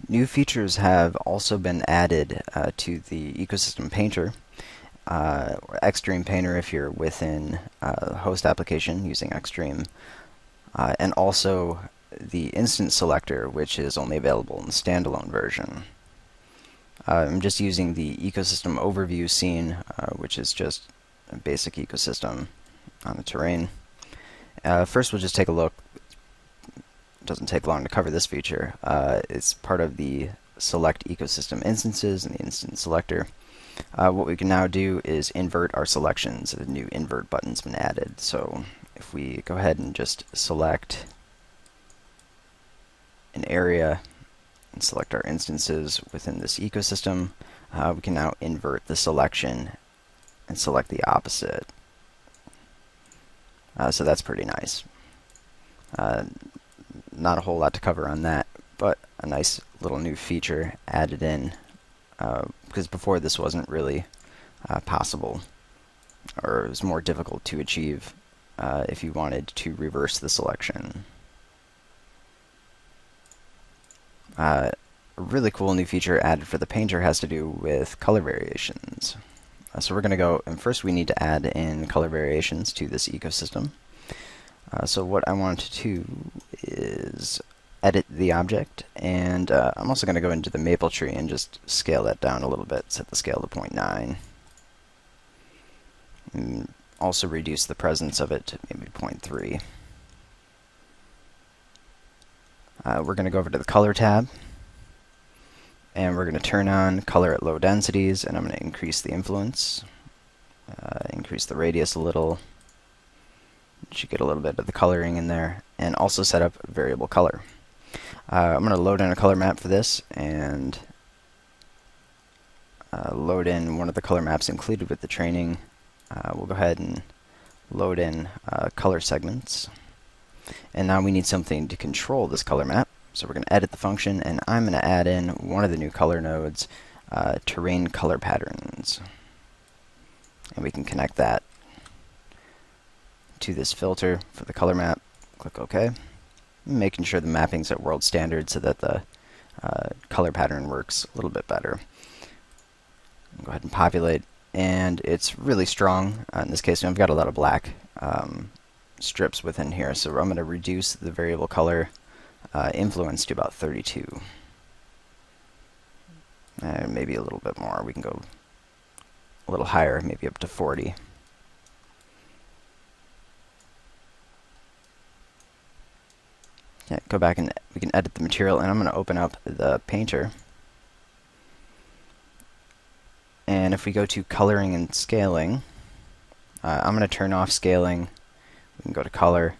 New features have also been added to the ecosystem painter, or Xstream Painter if you're within a host application using Xstream, and also the instance selector, which is only available in the standalone version. I'm just using the ecosystem overview scene, which is just a basic ecosystem on the terrain. First, we'll just take a look. It doesn't take long to cover this feature. It's part of the select ecosystem instances and the instance selector. What we can now do is invert our selections. A new invert button's been added. So if we go ahead and just select an area and select our instances within this ecosystem, we can now invert the selection and select the opposite. So that's pretty nice. Not a whole lot to cover on that, but a nice little new feature added in, because before this wasn't really possible, or it was more difficult to achieve if you wanted to reverse the selection. A really cool new feature added for the painter has to do with color variations. So we're going to go, and first we need to add in color variations to this ecosystem. So what I want to do is edit the object, and I'm also going to go into the maple tree and just scale that down a little bit, set the scale to 0.9. And also reduce the presence of it to maybe 0.3. We're going to go over to the Color tab, and we're going to turn on Color at low densities, and I'm going to increase the influence, increase the radius a little. You should get a little bit of the coloring in there, and also set up variable color. I'm going to load in a color map for this, and load in one of the color maps included with the training. We'll go ahead and load in color segments. And now we need something to control this color map. So we're going to edit the function, and I'm going to add in one of the new color nodes, terrain color patterns. And we can connect that to this filter for the color map. Click OK. Making sure the mapping's at world standard so that the color pattern works a little bit better. Go ahead and populate, and it's really strong. In this case, I've got a lot of black strips within here, so I'm going to reduce the variable color influence to about 32. And maybe a little bit more. We can go a little higher, maybe up to 40. Yeah, go back and we can edit the material, and I'm going to open up the painter. And if we go to coloring and scaling, I'm going to turn off scaling. We can go to color,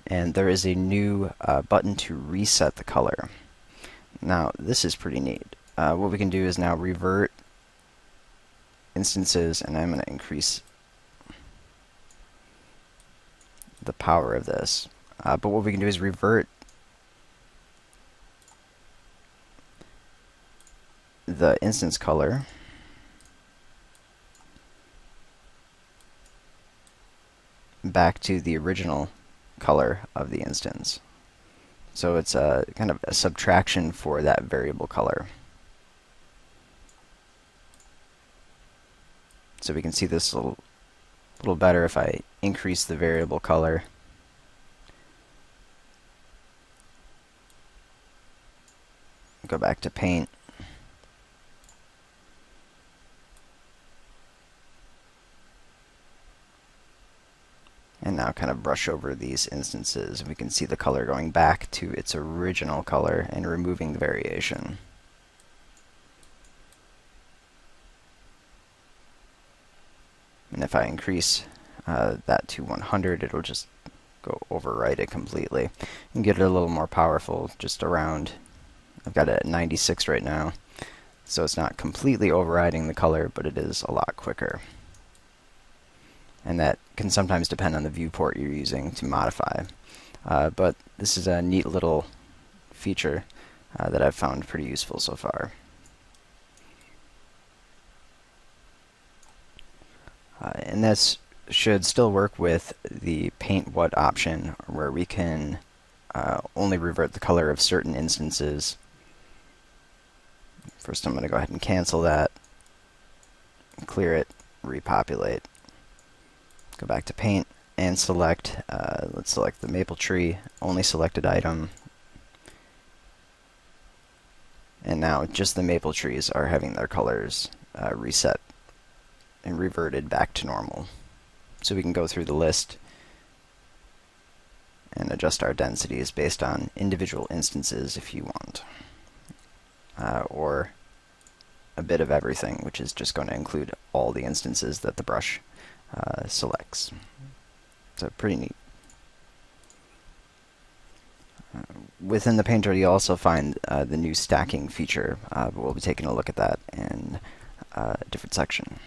and there is a new button to reset the color. Now this is pretty neat. What we can do is now revert instances, and I'm going to increase the power of this. But what we can do is revert the instance color back to the original color of the instance. So it's a kind of a subtraction for that variable color. So we can see this a little better if I increase the variable color. Go back to paint. And now kind of brush over these instances. We can see the color going back to its original color and removing the variation. And if I increase that to 100, it'll just go overwrite it completely and get it a little more powerful, just around. I've got it at 96 right now, so it's not completely overriding the color, but it is a lot quicker. And that can sometimes depend on the viewport you're using to modify. But this is a neat little feature that I've found pretty useful so far. And this should still work with the paint what option, where we can only revert the color of certain instances First I'm going to go ahead and cancel that, clear it, repopulate, go back to paint, and select, let's select the maple tree, only selected item, and now just the maple trees are having their colors reset and reverted back to normal. So we can go through the list and adjust our densities based on individual instances if you want, or a bit of everything, which is just going to include all the instances that the brush selects. So pretty neat. Within the painter, you also find the new stacking feature, but we'll be taking a look at that in a different section.